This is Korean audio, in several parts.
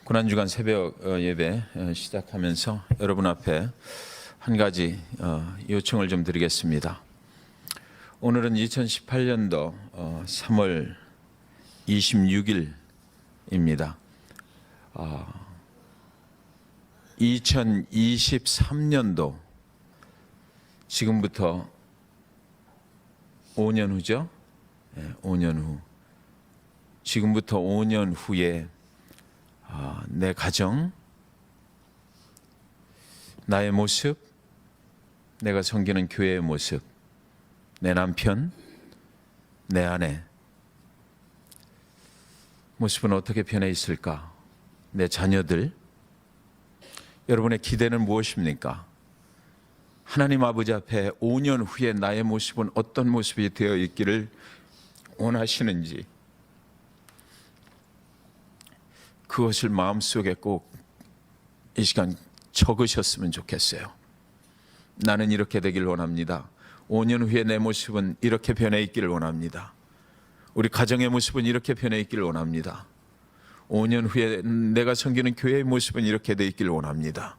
고난주간 새벽 예배 시작하면서 여러분 앞에 한 가지 요청을 좀 드리겠습니다. 오늘은 2018년도 3월 26일입니다. 2023년도 지금부터 5년 후죠? 5년 후. 지금부터 5년 후에 내 가정, 나의 모습, 내가 섬기는 교회의 모습, 내 남편, 내 아내 모습은 어떻게 변해 있을까? 내 자녀들, 여러분의 기대는 무엇입니까? 하나님 아버지 앞에 5년 후에 나의 모습은 어떤 모습이 되어 있기를 원하시는지, 그것을 마음속에 꼭 이 시간 적으셨으면 좋겠어요. 나는 이렇게 되길 원합니다. 5년 후에 내 모습은 이렇게 변해 있기를 원합니다. 우리 가정의 모습은 이렇게 변해 있기를 원합니다. 5년 후에 내가 섬기는 교회의 모습은 이렇게 돼 있기를 원합니다.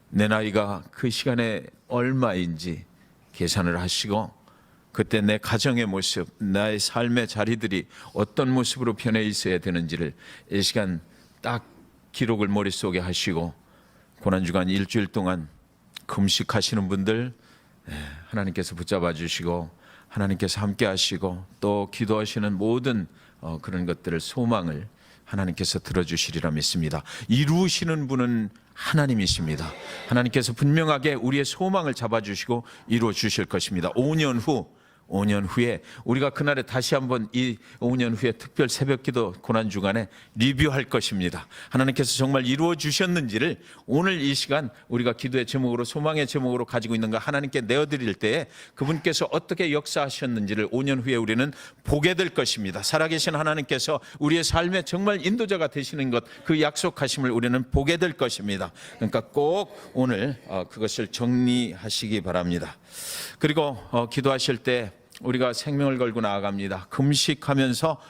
내 나이가 그 시간에 얼마인지 계산을 하시고, 그때 내 가정의 모습, 나의 삶의 자리들이 어떤 모습으로 변해 있어야 되는지를 이 시간 딱 기록을 머릿속에 하시고, 고난주간 일주일 동안 금식하시는 분들 하나님께서 붙잡아 주시고, 하나님께서 함께 하시고, 또 기도하시는 모든 그런 것들을, 소망을 하나님께서 들어주시리라 믿습니다. 이루시는 분은 하나님이십니다. 하나님께서 분명하게 우리의 소망을 잡아주시고 이루어 주실 것입니다. 5년 후에 우리가 그날에 다시 한번 이 5년 후에 특별 새벽기도 고난주간에 리뷰할 것입니다. 하나님께서 정말 이루어 주셨는지를 오늘 이 시간 우리가 기도의 제목으로, 소망의 제목으로 가지고 있는 거 하나님께 내어드릴 때에 그분께서 어떻게 역사하셨는지를 5년 후에 우리는 보게 될 것입니다. 살아계신 하나님께서 우리의 삶에 정말 인도자가 되시는 것, 그 약속하심을 우리는 보게 될 것입니다. 그러니까 꼭 오늘 그것을 정리하시기 바랍니다. 그리고 기도하실 때 우리가 생명을 걸고 나아갑니다. 금식하면서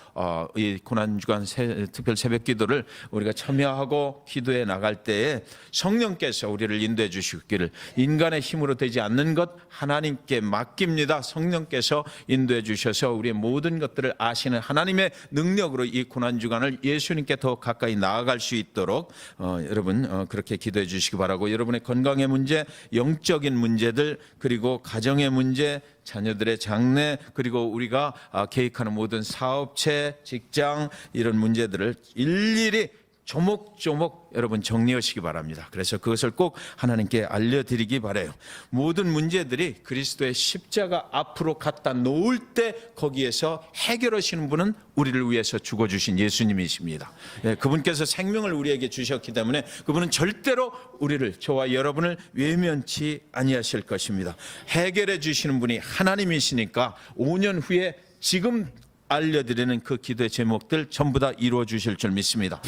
이 고난주간 특별 새벽기도를 우리가 참여하고 기도해 나갈 때에 성령께서 우리를 인도해 주시기를, 인간의 힘으로 되지 않는 것 하나님께 맡깁니다. 성령께서 인도해 주셔서 우리의 모든 것들을 아시는 하나님의 능력으로 이 고난주간을 예수님께 더 가까이 나아갈 수 있도록 여러분 그렇게 기도해 주시기 바라고, 여러분의 건강의 문제, 영적인 문제들, 그리고 가정의 문제, 자녀들의 장래, 그리고 우리가 계획하는 모든 사업체, 직장, 이런 문제들을 일일이 조목조목 여러분 정리하시기 바랍니다. 그래서 그것을 꼭 하나님께 알려드리기 바라요. 모든 문제들이 그리스도의 십자가 앞으로 갖다 놓을 때 거기에서 해결하시는 분은 우리를 위해서 죽어주신 예수님이십니다. 그분께서 생명을 우리에게 주셨기 때문에 그분은 절대로 우리를, 저와 여러분을 외면치 아니하실 것입니다. 해결해 주시는 분이 하나님이시니까 5년 후에 지금 알려드리는 그 기도의 제목들 전부 다 이루어 주실 줄 믿습니다.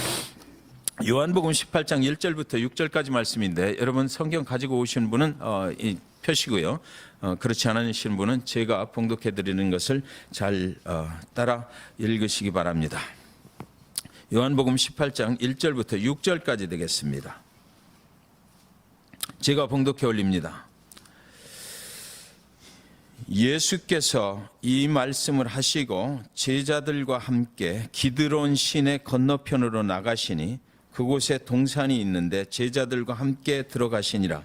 요한복음 18장 1절부터 6절까지 말씀인데, 여러분 성경 가지고 오신 분은 펴시고요, 그렇지 않으신 분은 제가 봉독해 드리는 것을 잘 따라 읽으시기 바랍니다. 요한복음 18장 1절부터 6절까지 되겠습니다. 제가 봉독해 올립니다. 예수께서 이 말씀을 하시고 제자들과 함께 기드론 시내 건너편으로 나가시니 그곳에 동산이 있는데 제자들과 함께 들어가시니라.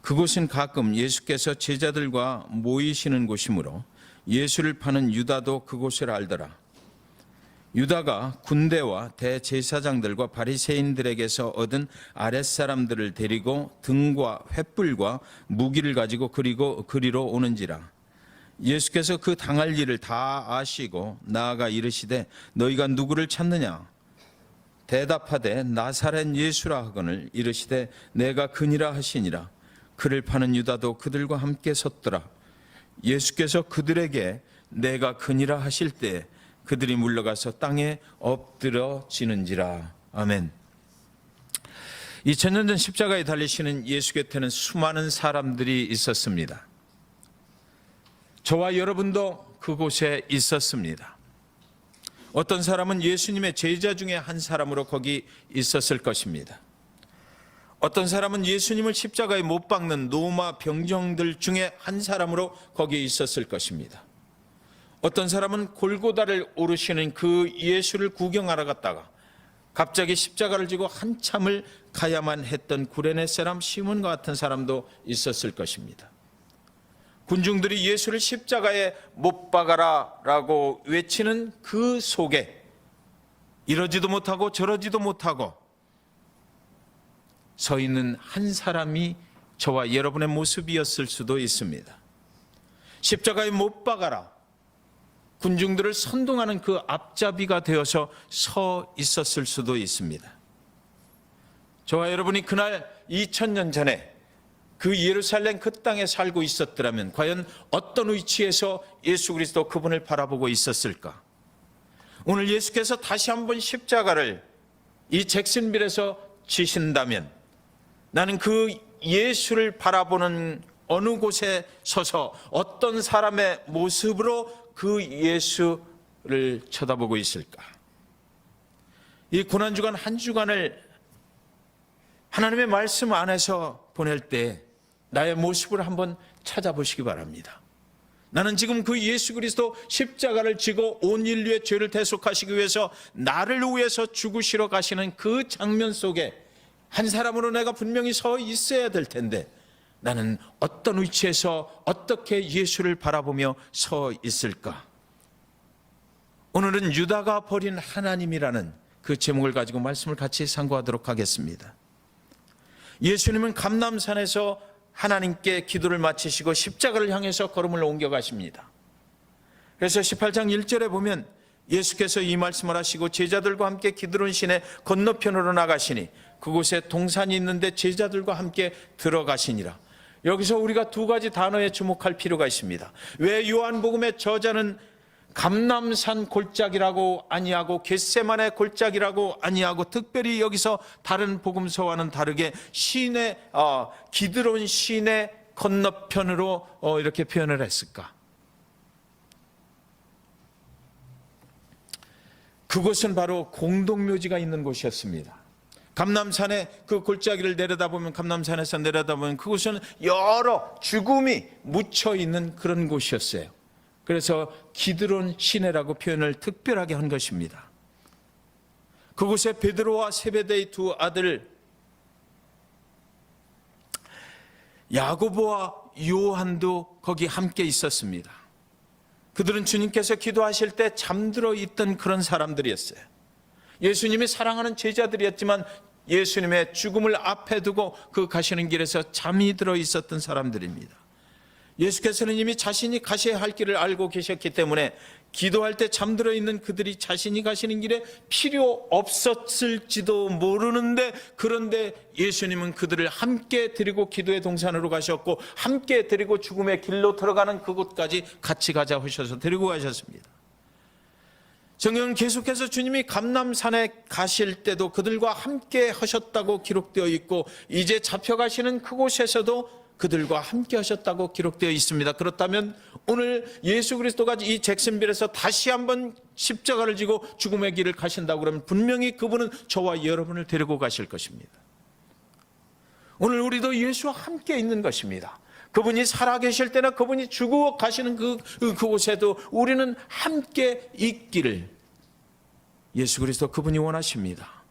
그곳은 가끔 예수께서 제자들과 모이시는 곳이므로 예수를 파는 유다도 그곳을 알더라. 유다가 군대와 대제사장들과 바리새인들에게서 얻은 아랫사람들을 데리고 등과 횃불과 무기를 가지고 그리로 오는지라. 예수께서 그 당할 일을 다 아시고 나아가 이르시되 너희가 누구를 찾느냐? 대답하되 나사렛 예수라 하거늘 이르시되 내가 그니라 하시니라. 그를 파는 유다도 그들과 함께 섰더라. 예수께서 그들에게 내가 그니라 하실 때 그들이 물러가서 땅에 엎드러지는지라. 아멘. 2000년 전 십자가에 달리시는 예수 곁에는 수많은 사람들이 있었습니다. 저와 여러분도 그곳에 있었습니다. 어떤 사람은 예수님의 제자 중에 한 사람으로 거기 있었을 것입니다. 어떤 사람은 예수님을 십자가에 못 박는 로마 병정들 중에 한 사람으로 거기 있었을 것입니다. 어떤 사람은 골고다를 오르시는 그 예수를 구경하러 갔다가 갑자기 십자가를 지고 한참을 가야만 했던 구레네 사람 시몬과 같은 사람도 있었을 것입니다. 군중들이 예수를 십자가에 못 박아라 라고 외치는 그 속에 이러지도 못하고 저러지도 못하고 서 있는 한 사람이 저와 여러분의 모습이었을 수도 있습니다. 십자가에 못 박아라, 군중들을 선동하는 그 앞잡이가 되어서 서 있었을 수도 있습니다. 저와 여러분이 그날 2000년 전에 그 예루살렘 그 땅에 살고 있었더라면 과연 어떤 위치에서 예수 그리스도 그분을 바라보고 있었을까? 오늘 예수께서 다시 한번 십자가를 이 잭슨빌에서 지신다면 나는 그 예수를 바라보는 어느 곳에 서서 어떤 사람의 모습으로 그 예수를 쳐다보고 있을까? 이 고난주간 한 주간을 하나님의 말씀 안에서 보낼 때 나의 모습을 한번 찾아보시기 바랍니다. 나는 지금 그 예수 그리스도 십자가를 지고 온 인류의 죄를 대속하시기 위해서 나를 위해서 죽으시러 가시는 그 장면 속에 한 사람으로 내가 분명히 서 있어야 될 텐데 나는 어떤 위치에서 어떻게 예수를 바라보며 서 있을까? 오늘은 유다가 버린 하나님이라는 그 제목을 가지고 말씀을 같이 상고하도록 하겠습니다. 예수님은 감람산에서 하나님께 기도를 마치시고 십자가를 향해서 걸음을 옮겨가십니다. 그래서 18장 1절에 보면 예수께서 이 말씀을 하시고 제자들과 함께 기드론 시내 건너편으로 나가시니 그곳에 동산이 있는데 제자들과 함께 들어가시니라. 여기서 우리가 두 가지 단어에 주목할 필요가 있습니다. 왜 요한복음의 저자는 감람산 골짜기라고 아니하고 겟세마네 골짜기라고 아니하고 특별히 여기서 다른 복음서와는 다르게 시내 기드론 시내 건너편으로 이렇게 표현을 했을까? 그곳은 바로 공동묘지가 있는 곳이었습니다. 감람산의 그 골짜기를 내려다보면 감람산에서 내려다보면 그곳은 여러 죽음이 묻혀 있는 그런 곳이었어요. 그래서 기드론 시내라고 표현을 특별하게 한 것입니다. 그곳에 베드로와 세베대의 두 아들 야고보와 요한도 거기 함께 있었습니다. 그들은 주님께서 기도하실 때 잠들어 있던 그런 사람들이었어요. 예수님이 사랑하는 제자들이었지만 예수님의 죽음을 앞에 두고 그 가시는 길에서 잠이 들어 있었던 사람들입니다. 예수께서는 이미 자신이 가셔야 할 길을 알고 계셨기 때문에 기도할 때 잠들어 있는 그들이 자신이 가시는 길에 필요 없었을지도 모르는데, 그런데 예수님은 그들을 함께 데리고 기도의 동산으로 가셨고 함께 데리고 죽음의 길로 들어가는 그곳까지 같이 가자 하셔서 데리고 가셨습니다. 성경은 계속해서 주님이 감람산에 가실 때도 그들과 함께 하셨다고 기록되어 있고 이제 잡혀가시는 그곳에서도 그들과 함께 하셨다고 기록되어 있습니다. 그렇다면 오늘 예수 그리스도가 이 잭슨빌에서 다시 한번 십자가를 지고 죽음의 길을 가신다고 그러면 분명히 그분은 저와 여러분을 데리고 가실 것입니다. 오늘 우리도 예수와 함께 있는 것입니다. 그분이 살아계실 때나 그분이 죽어 가시는 그곳에도 우리는 함께 있기를 예수 그리스도 그분이 원하십니다.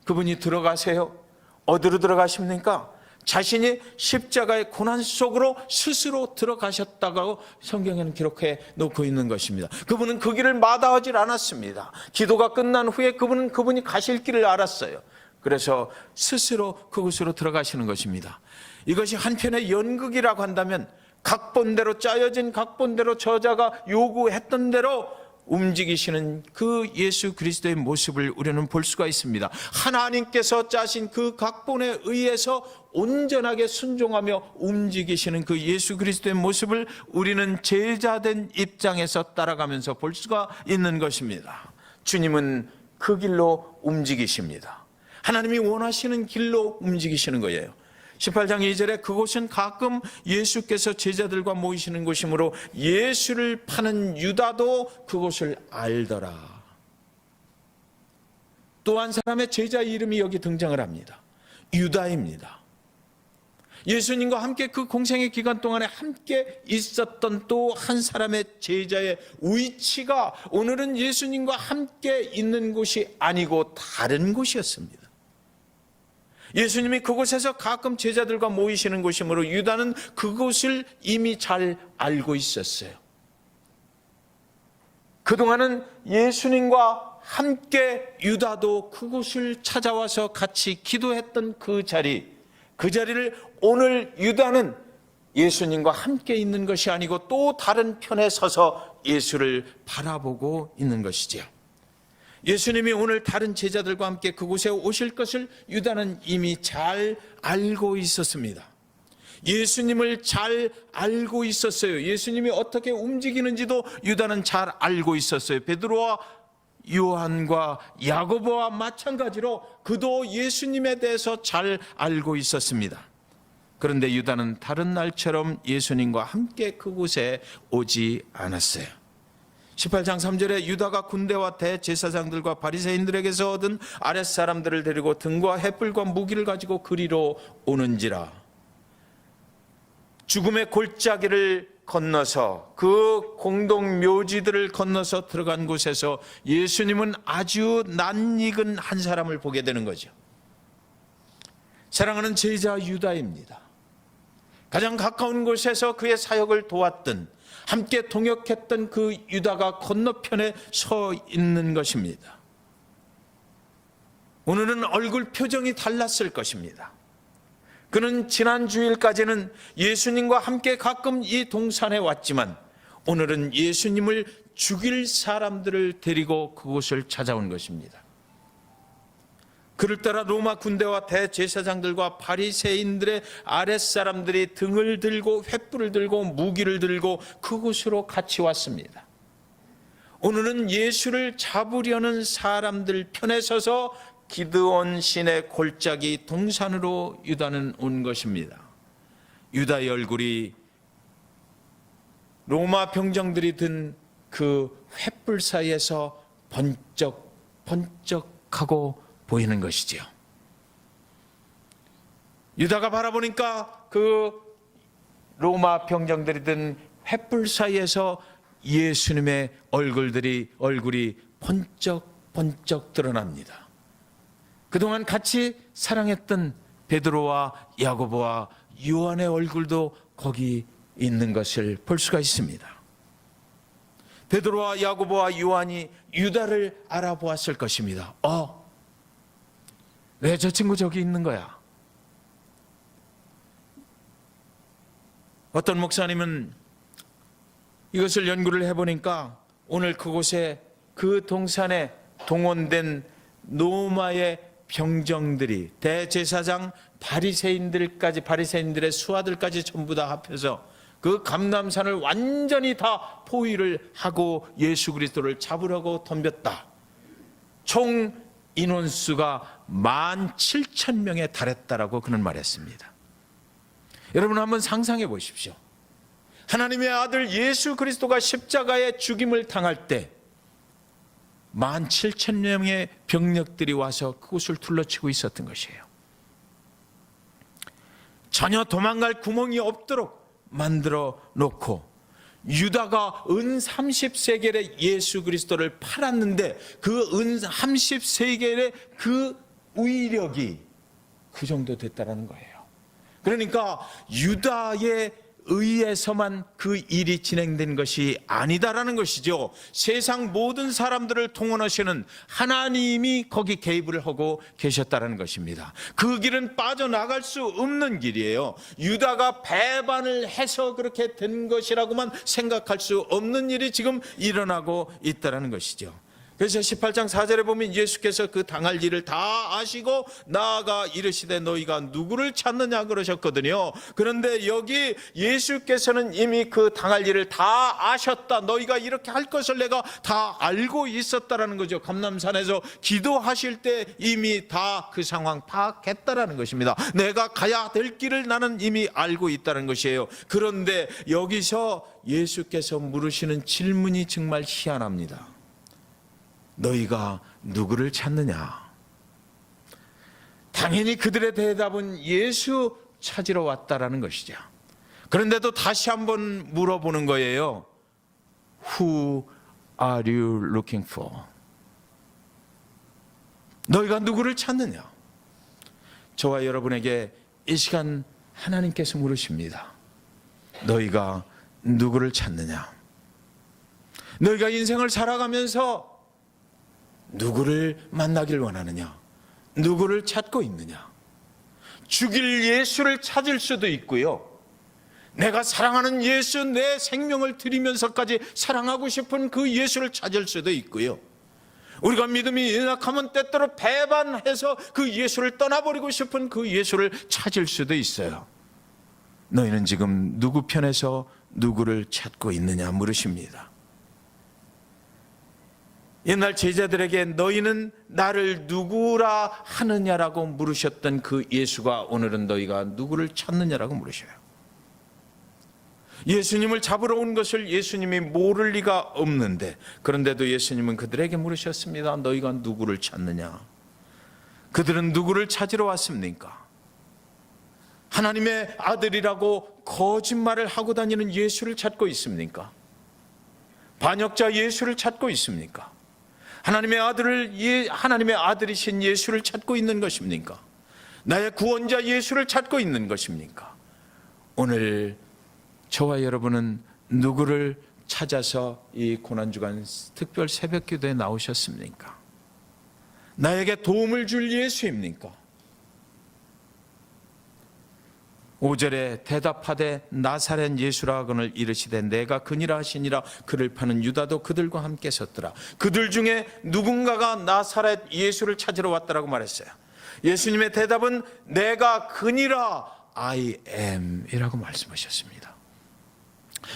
그분이 들어가세요. 어디로 들어가십니까? 자신이 십자가의 고난 속으로 스스로 들어가셨다고 성경에는 기록해 놓고 있는 것입니다. 그분은 그 길을 마다하지 않았습니다. 기도가 끝난 후에 그분이 가실 길을 알았어요. 그래서 스스로 그곳으로 들어가시는 것입니다. 이것이 한편의 연극이라고 한다면 각본대로 짜여진 각본대로 저자가 요구했던 대로 움직이시는 그 예수 그리스도의 모습을 우리는 볼 수가 있습니다. 하나님께서 짜신 그 각본에 의해서 온전하게 순종하며 움직이시는 그 예수 그리스도의 모습을 우리는 제자된 입장에서 따라가면서 볼 수가 있는 것입니다. 주님은 그 길로 움직이십니다. 하나님이 원하시는 길로 움직이시는 거예요. 18장 2절에 그곳은 가끔 예수께서 제자들과 모이시는 곳이므로 예수를 파는 유다도 그곳을 알더라. 또 한 사람의 제자의 이름이 여기 등장을 합니다. 유다입니다. 예수님과 함께 그 공생의 기간 동안에 함께 있었던 또 한 사람의 제자의 위치가 오늘은 예수님과 함께 있는 곳이 아니고 다른 곳이었습니다. 예수님이 그곳에서 가끔 제자들과 모이시는 곳이므로 유다는 그곳을 이미 잘 알고 있었어요. 그동안은 예수님과 함께 유다도 그곳을 찾아와서 같이 기도했던 그 자리를 오늘 유다는 예수님과 함께 있는 것이 아니고 또 다른 편에 서서 예수를 바라보고 있는 것이지요. 예수님이 오늘 다른 제자들과 함께 그곳에 오실 것을 유다는 이미 잘 알고 있었습니다. 예수님을 잘 알고 있었어요. 예수님이 어떻게 움직이는지도 유다는 잘 알고 있었어요. 베드로와 요한과 야고보와 마찬가지로 그도 예수님에 대해서 잘 알고 있었습니다. 그런데 유다는 다른 날처럼 예수님과 함께 그곳에 오지 않았어요. 18장 3절에 유다가 군대와 대제사장들과 바리새인들에게서 얻은 아랫사람들을 데리고 등과 횃불과 무기를 가지고 그리로 오는지라. 죽음의 골짜기를 건너서 그 공동묘지들을 건너서 들어간 곳에서 예수님은 아주 낯익은 한 사람을 보게 되는 거죠. 사랑하는 제자 유다입니다. 가장 가까운 곳에서 그의 사역을 도왔던, 함께 동역했던 그 유다가 건너편에 서 있는 것입니다. 오늘은 얼굴 표정이 달랐을 것입니다. 그는 지난 주일까지는 예수님과 함께 가끔 이 동산에 왔지만 오늘은 예수님을 죽일 사람들을 데리고 그곳을 찾아온 것입니다. 그를 따라 로마 군대와 대제사장들과 바리새인들의 아랫사람들이 등을 들고 횃불을 들고 무기를 들고 그곳으로 같이 왔습니다. 오늘은 예수를 잡으려는 사람들 편에 서서 기드온 신의 골짜기 동산으로 유다는 온 것입니다. 유다의 얼굴이 로마 병정들이 든 그 횃불 사이에서 번쩍번쩍하고 보이는 것이지요. 유다가 바라보니까 그 로마 병정들이 든 횃불 사이에서 예수님의 얼굴이 번쩍번쩍 드러납니다. 그동안 같이 사랑했던 베드로와 야고보와 요한의 얼굴도 거기 있는 것을 볼 수가 있습니다. 베드로와 야고보와 요한이 유다를 알아보았을 것입니다. 왜 저 친구 저기 있는 거야? 어떤 목사님은 이것을 연구를 해보니까 오늘 그곳에 그 동산에 동원된 로마의 병정들이 대제사장 바리새인들의 수하들까지 전부 다 합해서 그 감람산을 완전히 다 포위를 하고 예수 그리스도를 잡으려고 덤볐다. 총 인원수가 17,000명에 달했다라고 그는 말했습니다. 여러분 한번 상상해 보십시오. 하나님의 아들 예수 그리스도가 십자가에 죽임을 당할 때 17,000명의 병력들이 와서 그곳을 둘러치고 있었던 것이에요. 전혀 도망갈 구멍이 없도록 만들어 놓고 유다가 은 30세겔에 예수 그리스도를 팔았는데 그 은 30세겔의 그 위력이 그 정도 됐다는 거예요. 그러니까 유다의 의해서만 그 일이 진행된 것이 아니다라는 것이죠. 세상 모든 사람들을 통원하시는 하나님이 거기 개입을 하고 계셨다는 것입니다. 그 길은 빠져나갈 수 없는 길이에요. 유다가 배반을 해서 그렇게 된 것이라고만 생각할 수 없는 일이 지금 일어나고 있다는 것이죠. 그래서 18장 4절에 보면 예수께서 그 당할 일을 다 아시고 나아가 이르시되 너희가 누구를 찾느냐 그러셨거든요. 그런데 여기 예수께서는 이미 그 당할 일을 다 아셨다. 너희가 이렇게 할 것을 내가 다 알고 있었다라는 거죠. 감람산에서 기도하실 때 이미 다 그 상황 파악했다라는 것입니다. 내가 가야 될 길을 나는 이미 알고 있다는 것이에요. 그런데 여기서 예수께서 물으시는 질문이 정말 희한합니다. 너희가 누구를 찾느냐? 당연히 그들의 대답은 예수 찾으러 왔다라는 것이죠. 그런데도 다시 한번 물어보는 거예요. Who are you looking for? 너희가 누구를 찾느냐? 저와 여러분에게 이 시간 하나님께서 물으십니다. 너희가 누구를 찾느냐? 너희가 인생을 살아가면서 누구를 만나길 원하느냐? 누구를 찾고 있느냐? 죽일 예수를 찾을 수도 있고요. 내가 사랑하는 예수, 내 생명을 드리면서까지 사랑하고 싶은 그 예수를 찾을 수도 있고요. 우리가 믿음이 연약하면 때때로 배반해서 그 예수를 떠나버리고 싶은 그 예수를 찾을 수도 있어요. 너희는 지금 누구 편에서 누구를 찾고 있느냐 물으십니다. 옛날 제자들에게 너희는 나를 누구라 하느냐라고 물으셨던 그 예수가 오늘은 너희가 누구를 찾느냐라고 물으셔요. 예수님을 잡으러 온 것을 예수님이 모를 리가 없는데, 그런데도 예수님은 그들에게 물으셨습니다. 너희가 누구를 찾느냐? 그들은 누구를 찾으러 왔습니까? 하나님의 아들이라고 거짓말을 하고 다니는 예수를 찾고 있습니까? 반역자 예수를 찾고 있습니까? 하나님의 아들이신 예수를 찾고 있는 것입니까? 나의 구원자 예수를 찾고 있는 것입니까? 오늘 저와 여러분은 누구를 찾아서 이 고난주간 특별 새벽기도에 나오셨습니까? 나에게 도움을 줄 예수입니까? 5절에 대답하되 나사렛 예수라거늘 이르시되 내가 그니라 하시니라. 그를 파는 유다도 그들과 함께 섰더라. 그들 중에 누군가가 나사렛 예수를 찾으러 왔다라고 말했어요. 예수님의 대답은 내가 그니라, I am 이라고 말씀하셨습니다.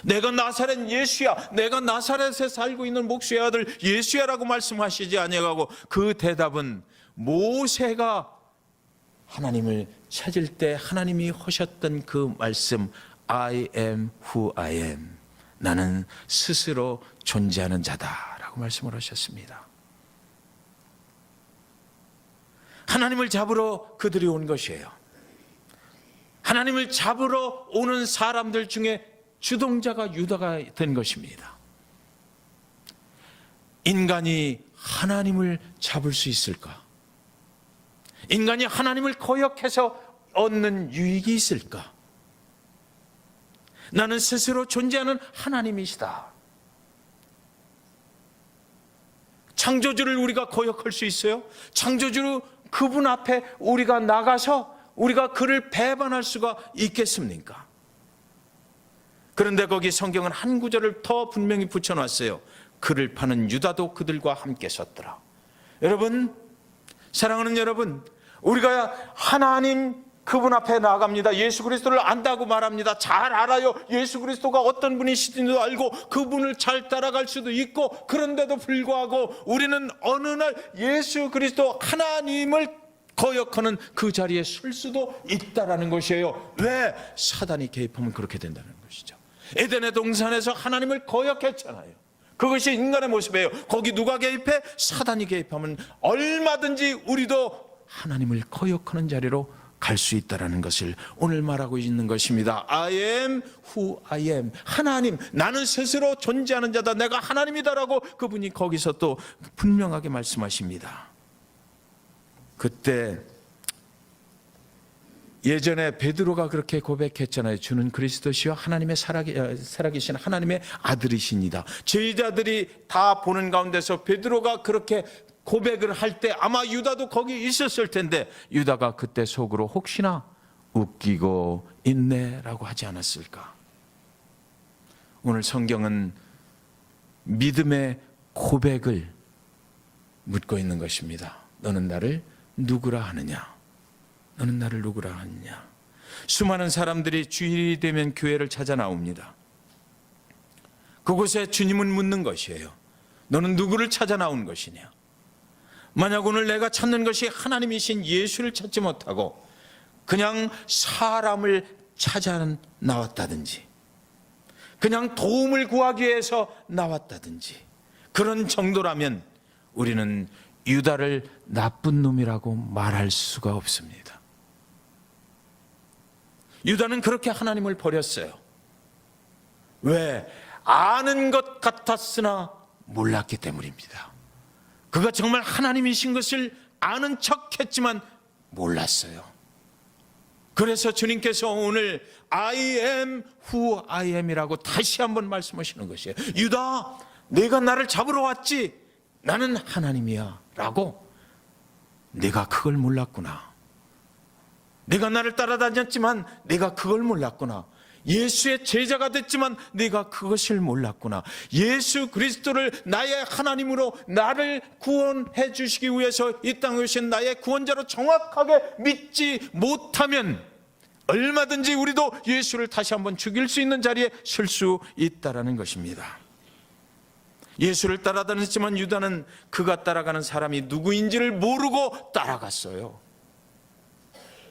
내가 나사렛 예수야, 내가 나사렛에 살고 있는 목수의 아들 예수야라고 말씀하시지 아니하고, 그 대답은 모세가 하나님을 찾을 때 하나님이 하셨던 그 말씀, I am who I am, 나는 스스로 존재하는 자다라고 말씀을 하셨습니다. 하나님을 잡으러 그들이 온 것이에요. 하나님을 잡으러 오는 사람들 중에 주동자가 유다가 된 것입니다. 인간이 하나님을 잡을 수 있을까? 인간이 하나님을 거역해서 얻는 유익이 있을까? 나는 스스로 존재하는 하나님이시다. 창조주를 우리가 거역할 수 있어요? 창조주 그분 앞에 우리가 나가서 우리가 그를 배반할 수가 있겠습니까? 그런데 거기 성경은 한 구절을 더 분명히 붙여놨어요. 그를 파는 유다도 그들과 함께 섰더라. 여러분, 사랑하는 여러분, 우리가 하나님 그분 앞에 나갑니다. 예수 그리스도를 안다고 말합니다. 잘 알아요. 예수 그리스도가 어떤 분이신지도 알고 그분을 잘 따라갈 수도 있고, 그런데도 불구하고 우리는 어느 날 예수 그리스도 하나님을 거역하는 그 자리에 설 수도 있다라는 것이에요. 왜? 사단이 개입하면 그렇게 된다는 것이죠. 에덴의 동산에서 하나님을 거역했잖아요. 그것이 인간의 모습이에요. 거기 누가 개입해? 사단이 개입하면 얼마든지 우리도 하나님을 거역하는 자리로 갈 수 있다는 것을 오늘 말하고 있는 것입니다. I am who I am. 하나님, 나는 스스로 존재하는 자다. 내가 하나님이다라고 그분이 거기서 또 분명하게 말씀하십니다. 그때 예전에 베드로가 그렇게 고백했잖아요. 주는 그리스도시요 하나님의 살아계신 하나님의 아들이십니다. 제자들이 다 보는 가운데서 베드로가 그렇게 고백을 할 때 아마 유다도 거기 있었을 텐데, 유다가 그때 속으로 혹시나 웃기고 있네라고 하지 않았을까? 오늘 성경은 믿음의 고백을 묻고 있는 것입니다. 너는 나를 누구라 하느냐? 너는 나를 누구라 하느냐? 수많은 사람들이 주일이 되면 교회를 찾아 나옵니다. 그곳에 주님은 묻는 것이에요. 너는 누구를 찾아 나온 것이냐? 만약 오늘 내가 찾는 것이 하나님이신 예수를 찾지 못하고 그냥 사람을 찾아 나왔다든지, 그냥 도움을 구하기 위해서 나왔다든지, 그런 정도라면 우리는 유다를 나쁜 놈이라고 말할 수가 없습니다. 유다는 그렇게 하나님을 버렸어요. 왜? 아는 것 같았으나 몰랐기 때문입니다. 그가 정말 하나님이신 것을 아는 척했지만 몰랐어요. 그래서 주님께서 오늘 I am who I am이라고 다시 한번 말씀하시는 것이에요. 유다, 내가 나를 잡으러 왔지. 나는 하나님이야 라고. 내가 그걸 몰랐구나. 내가 나를 따라다녔지만 내가 그걸 몰랐구나. 예수의 제자가 됐지만 내가 그것을 몰랐구나. 예수 그리스도를 나의 하나님으로 나를 구원해 주시기 위해서 이 땅에 오신 나의 구원자로 정확하게 믿지 못하면 얼마든지 우리도 예수를 다시 한번 죽일 수 있는 자리에 설 수 있다라는 것입니다. 예수를 따라다녔지만 유다는 그가 따라가는 사람이 누구인지를 모르고 따라갔어요.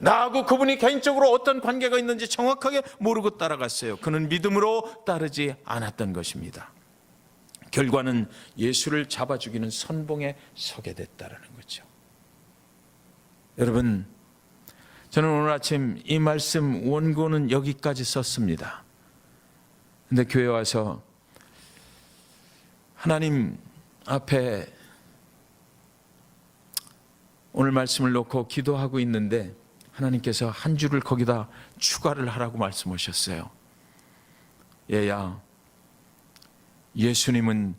나하고 그분이 개인적으로 어떤 관계가 있는지 정확하게 모르고 따라갔어요. 그는 믿음으로 따르지 않았던 것입니다. 결과는 예수를 잡아 죽이는 선봉에 서게 됐다는 거죠. 여러분, 저는 오늘 아침 이 말씀 원고는 여기까지 썼습니다. 근데 교회 와서 하나님 앞에 오늘 말씀을 놓고 기도하고 있는데 하나님께서 한 줄을 거기다 추가를 하라고 말씀하셨어요. 얘야, 예수님은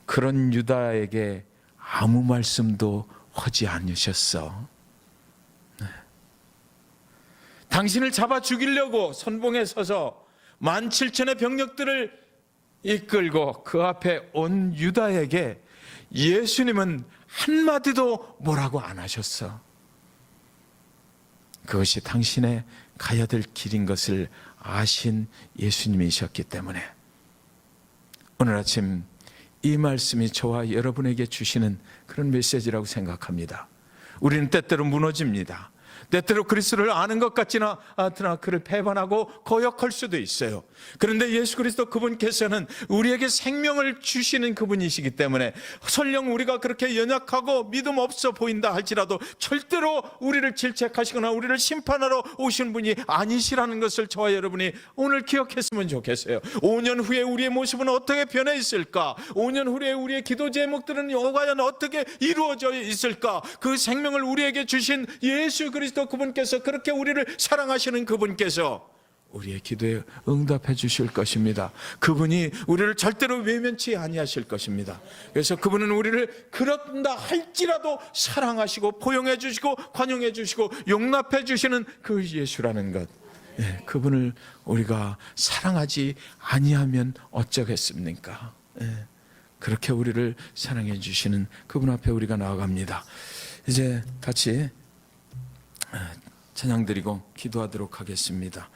그런 유다에게 아무 말씀도 하지 않으셨어. 네. 당신을 잡아 죽이려고 선봉에 서서 17,000의 병력들을 이끌고 그 앞에 온 유다에게 예수님은 한마디도 뭐라고 안 하셨어. 그것이 당신의 가야 될 길인 것을 아신 예수님이셨기 때문에 오늘 아침 이 말씀이 저와 여러분에게 주시는 그런 메시지라고 생각합니다. 우리는 때때로 무너집니다. 때때로 그리스도를 아는 것 같지나 않으나 그를 배반하고 거역할 수도 있어요. 그런데 예수 그리스도 그분께서는 우리에게 생명을 주시는 그분이시기 때문에 설령 우리가 그렇게 연약하고 믿음 없어 보인다 할지라도 절대로 우리를 질책하시거나 우리를 심판하러 오신 분이 아니시라는 것을 저와 여러분이 오늘 기억했으면 좋겠어요. 5년 후에 우리의 모습은 어떻게 변해 있을까? 5년 후에 우리의 기도 제목들은 과연 어떻게 이루어져 있을까? 그 생명을 우리에게 주신 예수 그리스도 그분께서 그렇게 우리를 사랑하시는 그분께서 우리의 기도에 응답해 주실 것입니다. 그분이 우리를 절대로 외면치 아니하실 것입니다. 그래서 그분은 우리를 그런다 할지라도 사랑하시고 포용해 주시고 관용해 주시고 용납해 주시는 그 예수라는 것. 예, 그분을 우리가 사랑하지 아니하면 어쩌겠습니까? 예, 그렇게 우리를 사랑해 주시는 그분 앞에 우리가 나아갑니다. 이제 같이 찬양 드리고 기도하도록 하겠습니다.